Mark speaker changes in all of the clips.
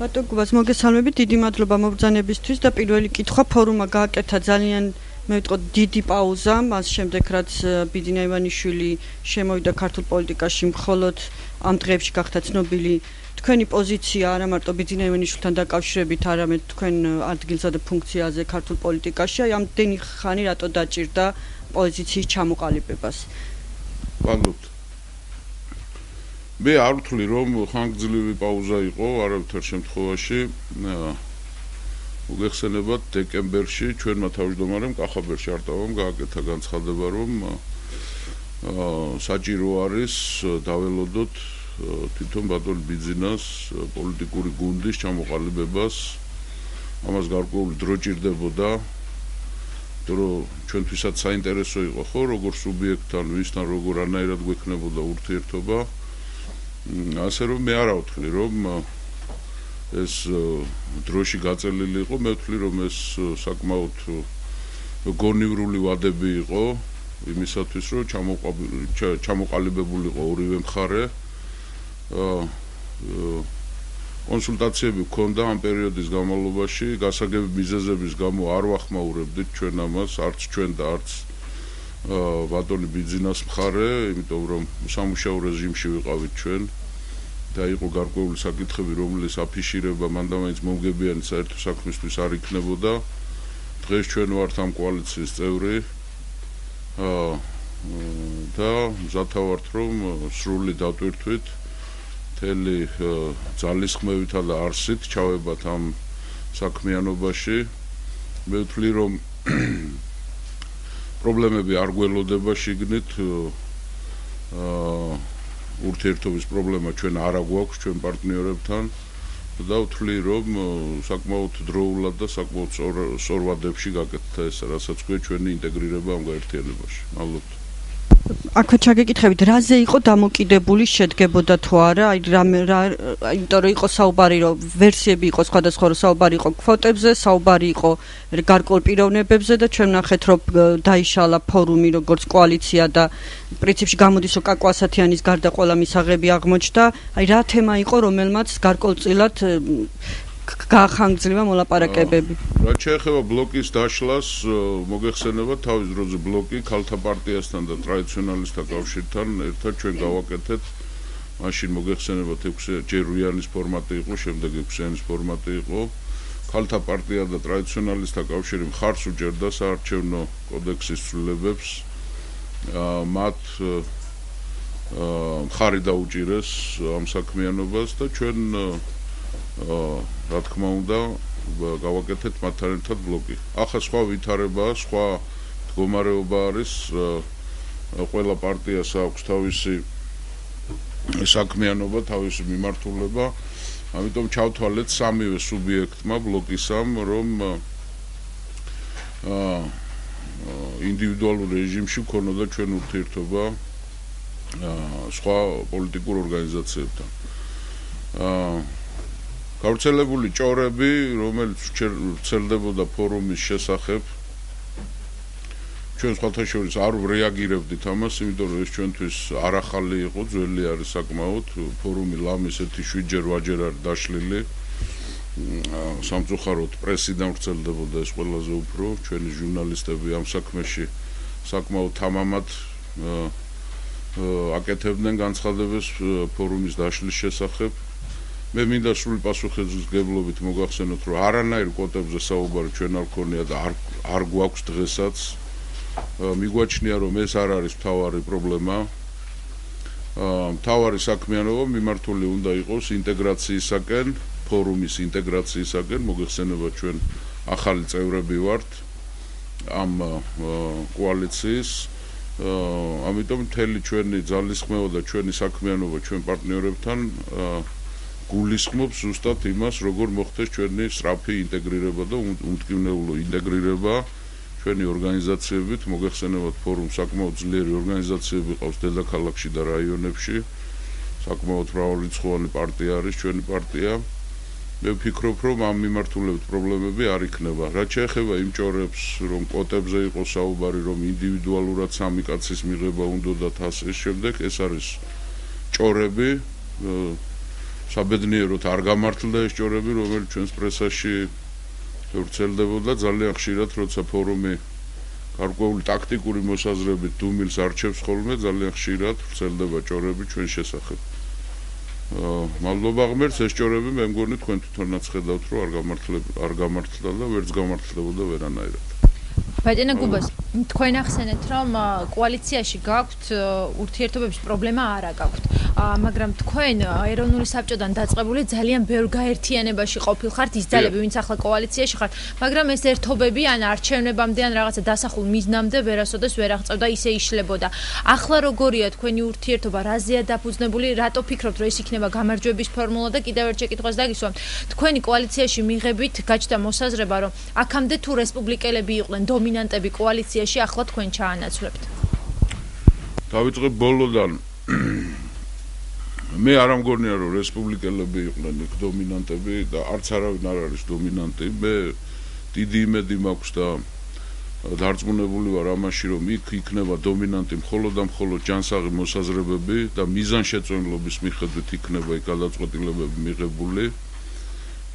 Speaker 1: ბატონო გუბას მოგესალმებით, დიდი მადლობა მობრძანებისთვის და პირველი კითხვა ფორუმმა გააკეთა ძალიან მე ვიტყოდ დიდი პაუზა, მას შემდეგ რაც ბიძინა ივანიშვილი შემოვიდა ქართულ პოლიტიკაში, მხოლოდ ამ დღეებში გახდა ცნობილი თქვენი პოზიცია არა მარტო ბიძინა ივანიშვილთან დაკავშირებით, არამედ თქვენ ადგილსა და ფუნქციაზე ქართულ პოლიტიკაში, აი ამდენი ხანი რატო დაჭირდა პოზიციის ჩამოყალიბებას?
Speaker 2: ვამბობთ. მე არ ვთვლი რომ ხანგრძლივი პაუზა იყო არავითარ შემთხვევაში. მოგეხსენებათ დეკემბერში ჩვენმა თავმჯდომარემ კახაბერ შარტავამ გააკეთა განცხადება რომ საჭირო არის დაველოდოთ თვითონ ბატონ ბიძინას პოლიტიკური გუნდის ჩამოყალიბებას. ამას გარკვეული დრო ჭირდებოდა. რომ ჩვენთვისაც საინტერესო იყო ხო როგორ სუბიექტთან ვისთან როგორ არანაირად გვექნებოდა ურთიერთობა. ასე რომ მე არ ავთვლი რომ ეს დროში გაწელილი იყო, მე ვთვლი რომ ეს საკმაოდ გონივრული ვადები იყო იმისათვის რომ ჩამოყალიბებულიყო ორივე მხარე. კონსულტაციები ჰქონდა ამ პერიოდის განმავლობაში, გასაგები მიზეზების გამო არ ვახმაურებდით ჩვენ ამას, არც ჩვენ და არც ბატონი ბიძინას მხარე, იმიტომ რომ სამუშაო რეჟიმში ვიყავით ჩვენ და იყო გარკვეული საკითხები, რომლის აფიშირება მანდამაინც მომგებიანი საერთო საქმისთვის არ იქნებოდა. დღეს ჩვენ ვართ ამ კოალიციის წევრი და მზათა ვართ რომ სრული დატვირთვით მთელი ძალისხმევითა და არსით ჩავებათ ამ საქმიანობაში. მე ვთვლი რომ პრობლემები არ გველოდება შიგნით ურთიერთობის პრობლემა ჩვენ არ აგვაქვს ჩვენ პარტნიორებთან და ვთვლი რომ საკმაოდ დროულად და საკმაოდ სწორ ვადებში გაკეთდა ეს რასაც ქვია ჩვენი ინტეგრირება ამ გაერთიანებაში. მადლობთ.
Speaker 1: აქვე ჩაგეკითხებით, რაზე იყო დამოკიდებული, შედგებოდა თუ არა, იმიტომ რომ იყო საუბარი, რომ ვერსიები იყო სხვადასხვა, რომ საუბარი იყო კვოტებზე, საუბარი იყო გარკვეულ პიროვნებებზე და ჩვენ ვნახეთ, რომ დაიშალა ფორუმი როგორც კოალიცია და პრინციპში გამოდის, რომ კაკო ასათიანის გარდა ყველა მისაღები აღმოჩნდა. აი რა თემა იყო, რომელმაც გარკვეულწილად გაახანგრძლივა მოლაპარაკებები?
Speaker 2: რაც შეეხება ბლოკის დაშლას, მოგეხსენებათ თავის დროზე ბლოკი ქალთა პარტიასთან და ტრადიციონალისტთა კავშირთან ერთად ჩვენ გავაკეთეთ. მაშინ მოგეხსენებათ 6 ჯერ რუიანის ფორმატი იყო, შემდეგ 6-იანის ფორმატი იყო. ქალთა პარტია და ტრადიციონალისტთა კავშირი მხარს უჭერდა საარჩევნო კოდექსის ცვლილებებს. მათ მხარი დაუჭირეს ამ საქმიანობას და ჩვენ რა თქმა უნდა გავაკეთეთ მათთან ერთად ბლოკი. ახლა სხვა ვითარებაა, სხვა მდგომარეობა არის, ყველა პარტიას აქვს თავისი საქმიანობა, თავისი მიმართულება, ამიტომ ჩავთვალეთ სამივე სუბიექტმა ბლოკისამ, რომ ინდივიდუალურ რეჟიმში ქონოდა ჩვენ ურთიერთობა სხვა პოლიტიკურ ორგანიზაციებთან. გავრცელებული ჭორები, რომელიც ვრცელდებოდა ფორუმის შესახებ, ჩვენ სხვათა შორის არ რეაგირებდით ამას, იმიტომ რომ ეს ჩვენთვის არახალი იყო, ძველი არის საკმაოდ, ფორუმი ლამის 7-8 ჯერ არის დაშლილი. სამწუხაროდ პრესიდან ვრცელდებოდა ეს ყველაზე უფრო, ჩვენი ჟურნალისტები ამ საქმეში საკმაოდ თამამად აკეთებდნენ განცხადებას ფორუმის დაშლის შესახებ. მე მინდა სრული პასუხისმგებლობით მოგახსენოთ, რომ არანაირ კვოტებზე საუბარი ჩვენ არ გქონია და არ გვაქვს დღესაც. მიგვაჩნია, რომ ეს არ არის მთავარი პრობლემა. მთავარი საქმიანობა მიმართული უნდა იყოს ინტეგრაციისაკენ, ფორუმის ინტეგრაციისაკენ. მოგეხსენებათ, ჩვენ ახალი წევრები ვართ ამ კოალიციის. ამიტომ მთელი ჩვენი ძალისხმევა და ჩვენი საქმიანობა ჩვენ პარტნიორებთან გულისხმობს ზუსტად იმას, როგორ მოხდეს ჩვენი სწრაფი ინტეგრირება და უმტკივნეულო ინტეგრირება ჩვენი ორგანიზაციებით. მოგეხსენებათ, ფორუმ საკმაოდ ძლიერი ორგანიზაციები ყავს დედაქალაქში და რაიონებში. საკმაოდ მრავალრიცხოვანი პარტია არის ჩვენი პარტია. მე ვფიქრობ, რომ ამ მიმართულებით პრობლემები არ იქნება. რაც შეეხება იმ ჭორებს, რომ კვოტებზე იყო საუბარი, რომ ინდივიდუალურად სამი კაცის მიღება უნდათ ასე შემდეგ, ეს არის ჭორები. საბედნიეროდ არ გამართლდა ეს ჭორები, რომელიც ჩვენს პრესაში ვრცელდებოდა ძალიან ხშირად, როცა ფორუმი გარკვეული ტაქტიკური მოსაზრებით დუმილს არჩევს ხოლმე, ძალიან ხშირად ვრცელდება ჭორები ჩვენ შესახებ. მადლობა ღმერთს, ეს ჭორები მე მგონი თქვენ თვითონაც ხედავთ, რომ არ გამართლდა და ვერც გამართლებოდა ვერანაირად.
Speaker 3: ბატონო გუბას, თქვენ ახსენეთ, რომ კოალიციაში გაქვთ ურთიერთობების პრობლემა არ გაქვთ, მაგრამ თქვენ ეროვნული საბჭოდან დაწყებული ძალიან ბევრ გაერთიანებაში ყოფილხართ, ის ძალები, ვინც ახლა კოალიციაში ხართ, მაგრამ ეს ერთობები ან არჩევნებამდე ან რაღაცა დასახულ მიზნამდე ვერასოდეს ვერ აღწევდა, ისე იშლებოდა. ახლა როგორია თქვენი ურთიერთობა, რაზეა დაფუძნებული, რატო ფიქრობთ, რომ ეს იქნება გამარჯვების ფორმულა და კიდევ ერთ შეკითხვას დაგისვამ. თქვენი კოალიციაში მიღებით გაჩნდა მოსაზრება, რომ აქამდე თუ რესპუბლიკელები იყვნენ დომინანტები კოალიციაში, ახლა თქვენ ჩაანაცვლებთ.
Speaker 2: დავიწყებ ბოლოდან. მე არ ამგონია, რომ რესპუბლიკელები იყვნენ დომინანტები და არც არავინ არ არის დომინანტი. მე დიდი იმედი მაქვს და დარწმუნებული ვარ ამაში, რომ იქ იქნება დომინანტი მხოლოდ და მხოლოდ ჯანსაღი მოსაზრებები და მიზანშეწონილობის მიხედვით იქნება იქ გადაწყვეტილებები მიღებული.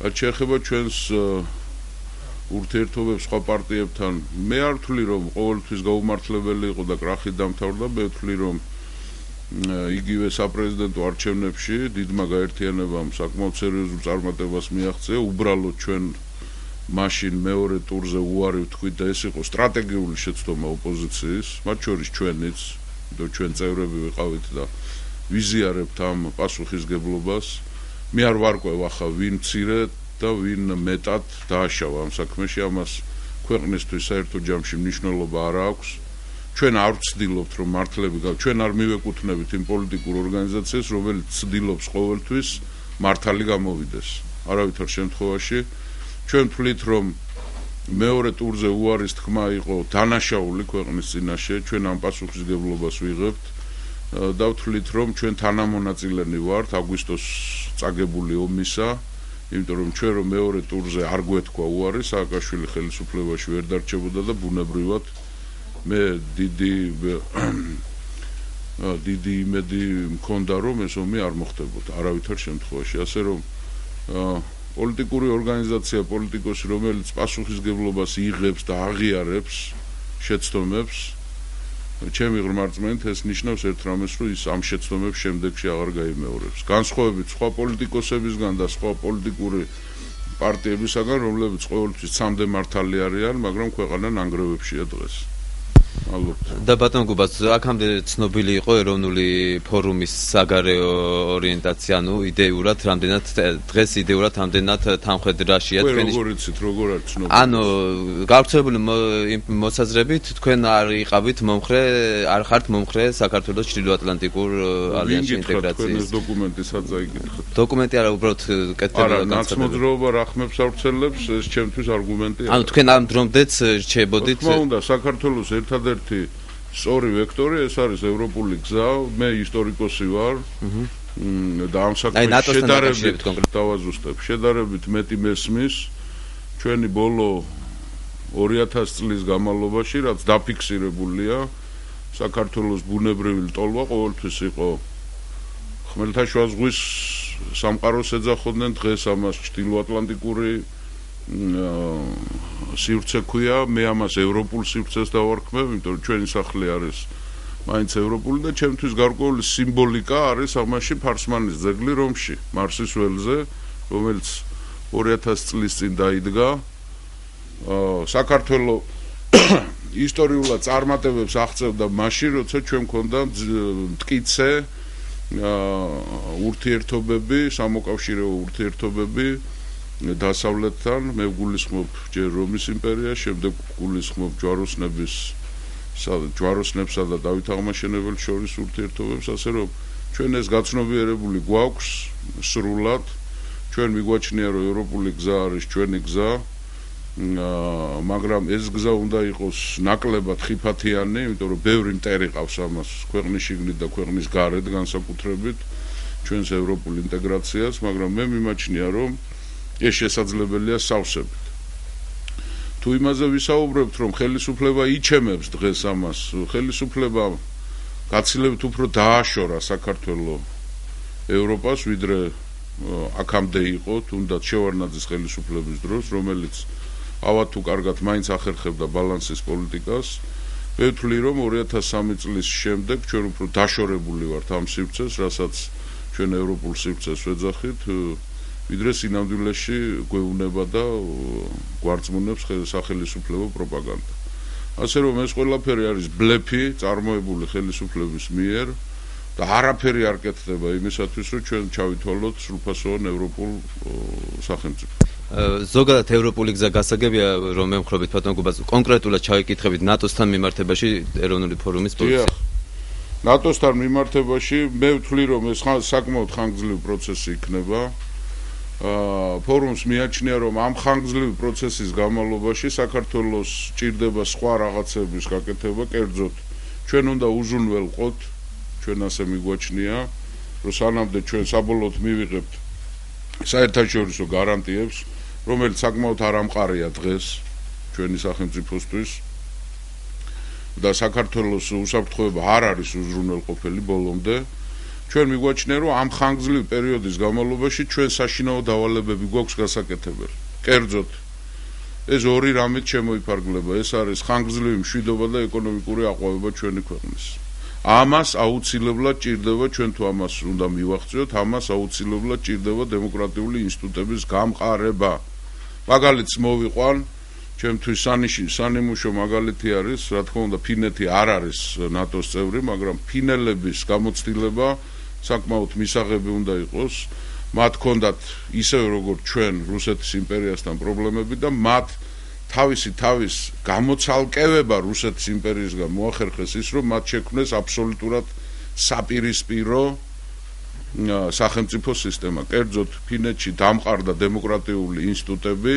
Speaker 2: რაც შეეხება ჩვენს ურთიერთობებს სხვა პარტიებთან, მე არ ვთვლი, რომ ყოველთვის გაუმართლებელი იყო და კრახით დამთავრდა, მე ვთვლი, რომ იგივე საპრეზიდენტო არჩევნებში დიდმა გაერთიანებამ საკმაოდ სერიოზულ წარმატებას მიაღწია, უბრალოდ ჩვენ მაშინ მეორე ტურზე უარი ვთქვით და ეს იყო სტრატეგიული შეცდომა ოპოზიციის, მათ შორის ჩვენიც, იმიტომ ჩვენ წევრები ვიყავით და ვიზიარებთ ამ პასუხისგებლობას. მე არ ვარკვევ ახლა ვინ მცირე და ვინ მეტად დააშავა ამ საქმეში, ამას ქვეყნისთვის საერთო ჯამში მნიშვნელობა არ აქვს. ჩვენ არ ვცდილობთ, რომ მართლები ჩვენ არ მივეკუთვნებით იმ პოლიტიკურ ორგანიზაციას, რომელიც ცდილობს ყოველთვის მართალი გამოვიდეს. არავითარ შემთხვევაში ჩვენ ვთვლით, რომ მეორე ტურზე უარის თქმა იყო დანაშაული ქვეყნის წინაშე, ჩვენ ამ პასუხისგებლობას ვიღებთ და ვთვლით, რომ ჩვენ თანამონაწილენი ვართ აგვისტოს წაგებული ომისა, იმიტომ რომ ჩვენ რომ მეორე ტურზე არ გვეთქვა უარი, სააკაშვილი ხელისუფლებაში ვერ დარჩებოდა და ბუნებრივად მე დიდი იმედი მქონდა, რომ ეს ომი არ მოხდებოდა არავითარ შემთხვევაში. ასე რომ პოლიტიკური ორგანიზაცია, პოლიტიკოსი, რომელიც პასუხისგებლობას იღებს და აღიარებს შეცდომებს, ჩემი ღრმარწმენით ეს ნიშნავს ერთ რამეს, რომ ის ამ შეცდომებს შემდეგში აღარ გაიმეორებს. განსხვავებით სხვა პოლიტიკოსებისგან და სხვა პოლიტიკური პარტიებისგან, რომლებიც ყოველთვის ცამდე მართალი არიან, მაგრამ ქვეყანა ნანგრევებშია დღეს.
Speaker 4: და ბატონ გუბას, აქამდე ცნობილი იყო ეროვნული ფორუმის საგარეო ორიენტაცია, ანუ იდეურად რამდენად დღეს იდეურად რამდენად თანხმდრაშია თქვენი.
Speaker 2: როგორ იცით, როგორ არის ცნობილი?
Speaker 4: ანუ გავრცელებული მოსაზრებით თქვენ არ იყავით მომხრე, არ ხართ მომხრე საქართველოს ჩრდილოატლანტიკურ ალიანსში ინტეგრაციის.
Speaker 2: ეს დოკუმენტი სადაც აიგითხეთ?
Speaker 4: დოკუმენტი არა, უბრალოდ კეთდება
Speaker 2: განცხადება რა ხმებს ავრცელებს, ეს ჩემთვის არგუმენტია.
Speaker 4: ანუ თქვენ ამ დრომდეც რჩებოდით?
Speaker 2: თქმა უნდა, საქართველოს ერთადერთი სწორი ვექტორი ეს არის ევროპული გზა, მე ისტორიკოსი ვარ. და ამ საქმეში შედარებით მეტი მესმის ჩვენი ბოლო 2000 წლის განმავლობაში, რაც დაფიქსირებულია, საქართველოს ბუნებრივი ლტოლვა ყოველთვის იყო ხმელთაშუა ზღვის სამყაროს ეძახოდნენ, დღეს ამას ჩრდილოატლანტიკური სივრცე ქვია, მე ამას ევროპულ სივრცეს დავარქმევ, იმიტომ რომ ჩვენი სახლი არის მაინც ევროპული და ჩემთვის გარკვეული სიმბოლიკა არის ამაში ფარსმანის ძეგლი რომში, მარსის ველზე, რომელიც 2000 წლის წინ დაიდგა. საქართველოს ისტორიულად წარმატებებს აღწევდა მაშინ, როცა ჩვენ მქონდა მტკიცე ურთიერთობები, სამოკავშირეო ურთიერთობები დასავლეთთან, მე ვგულისხმობ ჯერ რომის იმპერიას, შემდეგ ვგულისხმობ ჯვაროსნებსა და დავით აღმაშენებელს შორის ურთიერთობებს, ასე რომ ჩვენ ეს გაცნობიერებული გვაქვს სრულად, ჩვენ მიგვაჩნია, რომ ევროპული გზა არის ჩვენი გზა, მაგრამ ეს გზა უნდა იყოს ნაკლებად ხიფათიანი, იმიტომ რომ ბევრი მტერი ყავს ამას ქვეყნის შიგნით და ქვეყნის გარეთ განსაკუთრებით ჩვენს ევროპულ ინტეგრაციას, მაგრამ მე მიმაჩნია, რომ ეს შესაძლებელია სავსებით. თუ იმაზე ვისაუბრებთ, რომ ხელისუფლება იჩემებს დღეს ამას, ხელისუფლება გაცილებით უფრო დააშორა საქართველოს ევროპას, ვიდრე აქამდე იყო, თუნდაც შევარნაძის ხელისუფლების დროს, რომელიც ავად თუ კარგად მაინც ახერხებდა ბალანსის პოლიტიკას. მე ვთვლი, რომ 2003 წლის შემდეგ ჩვენ უფრო დაშორებული ვართ ამ სივრცეს, რასაც ჩვენ ევროპულ სივრცეს ვეძახით, ვიდრე სინამდვილეში გვეუბნება და გვარწმუნებს სახელისუფლებო პროპაგანდა. ასე რომ ეს ყველაფერი არის ბლეფი, წარმოებული ხელისუფლების მიერ და არაფერი არ კეთდება იმისათვის, რომ ჩვენ ჩავითვალოთ სრულფასოვან ევროპულ სახელმწიფო.
Speaker 4: ზოგადად ევროპული გზა გასაგებია, რომ მემხრობით ბატონ გუბას კონკრეტულად ჩავიკითხებით ნატოსთან მიმართებაში ეროვნული ფორუმის პოზიცია.
Speaker 2: ნატოსთან მიმართებაში მე ვთვლი, რომ ეს საკმაოდ ხანგრძლივი პროცესი იქნება. ფორუმს მიაჩნია, რომ ამ ხანგრძლივი პროცესის განმავლობაში საქართველოს ჭირდება სხვა რაღაცების გაკეთება, კერძოდ ჩვენ უნდა უზრუნველყოთ, ჩვენ ასე მიგვაჩნია, რომ სანამდე ჩვენ საბოლოოდ მივიღებთ საერთაშორისო გარანტიებს, რომელიც საკმაოდ არამყარია დღეს ჩვენი სახელმწიფოსთვის და საქართველოს უსაფრთხოება არ არის უზრუნველყოფელი ბოლომდე. ჩვენ მიგვაჩნია, რომ ამ ხანგრძლივი პერიოდის განმავლობაში ჩვენ საშინაო დავალებები გვაქვს გასაკეთებელი. კერძოდ ეს ორი რამით შემოიფარგლება, ეს არის ხანგრძლივი მშვიდობა და ეკონომიკური აყვავება ჩვენი ქვეყნის. ამას აუცილებლად ჭირდება, ჩვენ თუ ამას უნდა მივახციოთ, ამას აუცილებლად ჭირდება დემოკრატიული ინსტიტუტების გამყარება. მაგალითს მოვიყვან, ჩემთვის სანიმუშო მაგალითი არის, რა თქმა უნდა, ფინეთი არ არის ნატოს წევრი, მაგრამ ფინელების გამოცდილება საკმაოდ მისაღები უნდა იყოს. მათ ჰქონდათ ისევე როგორც ჩვენ რუსეთის იმპერიასთან პრობლემები და მათ თავის გამოცალკევება რუსეთის იმპერიისგან მოახერხეს ის, რომ მათ შექმნეს აბსოლუტურად საპირისპირო სახელმწიფო სისტემა. კერძოდ ფინეთში დამყარდა დემოკრატიული ინსტიტუტები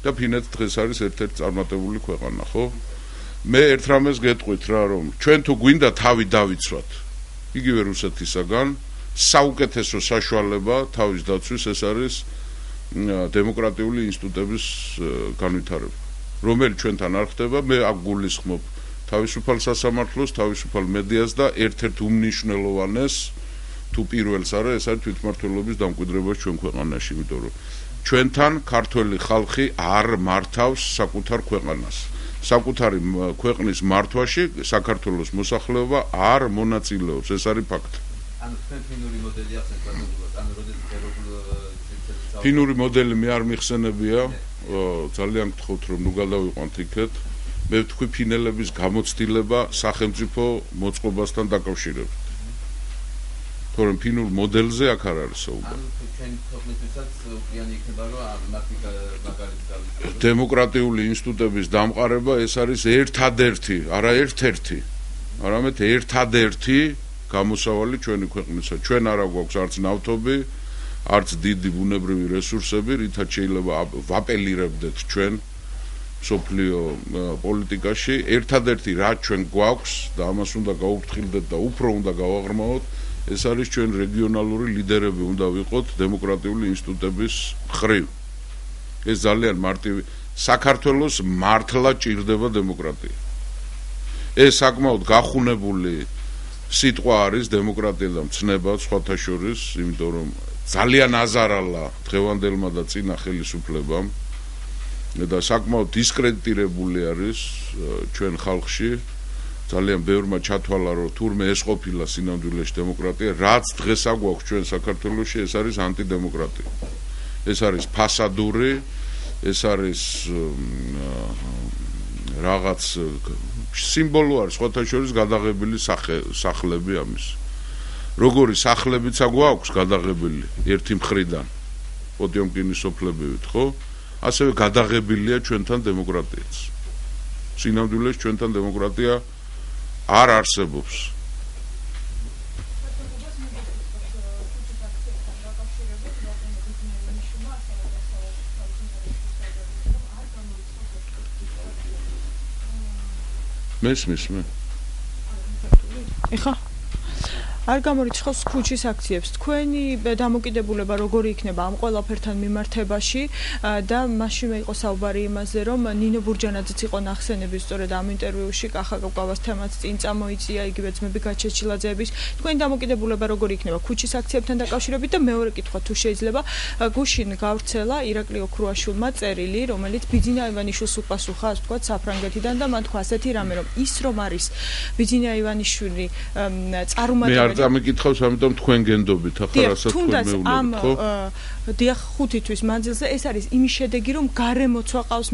Speaker 2: და ფინეთი დღეს არის ერთ-ერთი წარმატებული ქვეყანა, ხო? მე ერთ რამეს გეტყვით რა, რომ ჩვენ თუ გვინდა თავი დავიცვათ იგივე რუსეთისაგან, საუკეთესო საშუალება თავის დაცვის ეს არის დემოკრატიული ინსტიტუტების განვითარება, რომელიც ჩვენთან არ ხდება. მე აქ გულისხმობ თავისუფალ სასამართლოს, თავისუფალ მედიას და ერთ-ერთ უმნიშვნელოვანეს თუ პირველს არა, ეს არის თვითმმართველობის დამკვიდრება ჩვენ ქვეყანაში, იმიტომ რომ ჩვენთან ქართველი ხალხი არ მართავს საკუთარ ქვეყანას. საკუთარი ქვეყნის მართვაში საქართველოს მოსახლეობა არ მონაწილეობს, ეს არის ფაქტი.
Speaker 4: ანუ ფინური მოდელი ახსენეთ, ანუ როდესაც
Speaker 2: ფინური მოდელი მე არ მიხსენებია, ძალიან გთხოვთ რომ ნუ გადავიყვანთ იქეთ. მე ვთქვი ფინელების გამოცდილება სახელმწიფო მოწყობასთან დაკავშირებით. თორემ ფინურ მოდელზე აქ არ არის საუბარი.
Speaker 4: ანუ ჩვენ ქვეყნისთვისაც უკიანი იქნება, რომ მათი მაგალითი გავიგებთ.
Speaker 2: დემოკრატიული ინსტიტუტების დამყარება ეს არის ერთადერთი, არა ერთ-ერთი, არამედ ერთადერთი გამოსავალი ჩვენი ქვეყნისა. ჩვენ არა გვაქვს არც ნავთობი, არც დიდი ბუნებრივი რესურსები, რითაც შეიძლება ვაპელირებდეთ ჩვენ სოფლიო პოლიტიკაში. ერთადერთი რაც ჩვენ გვაქვს და ამას უნდა გაუფრთხილდეთ და უფრო უნდა გავაღრმავოთ, ეს არის ჩვენ რეგიონალური ლიდერები უნდა ვიყოთ დემოკრატიული ინსტიტუტების მხრივ. ეს ძალიან მარტივი საქართველოს მართლა ჭირდება დემოკრატია. ეს საკმაოდ გახუნებული სიტყვა არის დემოკრატია და მცნება სხვათა შორის, იმიტომ რომ ძალიან აზარალა დღევანდელმა და წინა ხელისუფლებამ და საკმაოდ დისკრედიტირებული არის ჩვენ ხალხში. ძალიან ბევრმა ჩათვალა, რომ თურმე ეს ყოფილა სინამდვილეში დემოკრატია, რაც დღეს აგვაქვს ჩვენ საქართველოში, ეს არის ანტიდემოკრატია. ეს არის ფასადური, ეს არის რაღაც სიმბოლო არის სხვათა შორის გადაღებული სახლები ამის. როგორი სახლებიც აგვაქვს გადაღებული ერთი მხრიდან, პოტიომკინის სოფლებივით, ხო? ასევე გადაღებილია ჩვენთან დემოკრატიაც. სინამდვილეში ჩვენთან დემოკრატია არ არსებობს. მესმის მე.
Speaker 3: ეხა
Speaker 5: არ გამორიცხავს ქუჩის აქციებს. თქვენი დამოკიდებულება როგორი იქნება ამ ყველაფერთან მიმართებაში და მაშინ იყო საუბარი იმაზე, რომ ნინო ბურჯანაძეც იყო ნახსენები სწორედ ამ ინტერვიუში კახაკავკავას თემაც წინ წამოიწია, იგივე ძმები გაჩეჩილაძეების. თქვენი დამოკიდებულება როგორი იქნება ქუჩის აქციებთან დაკავშირებით და მეორე კითხვა თუ შეიძლება გუშინ გავრცელა ირაკლი ოქრუაშვილმა წერილი, რომელიც ბიძინა ივანიშვილს უპასუხა, ასე ვთქვათ, საფრანგეთიდან და მან თქვა ასეთი რამე, რომ ის რომ არის ბიძინა ივანიშვილი წარუმატებელი
Speaker 2: ამიკითხავს, ამიტომ თქვენ გენდობით ახლა რასაც თქვენ მეუბნებით, ხო?
Speaker 5: დიახ, 5 თვის მანძილზე ეს არის იმის შედეგი, რომ გარემოცვა ყავს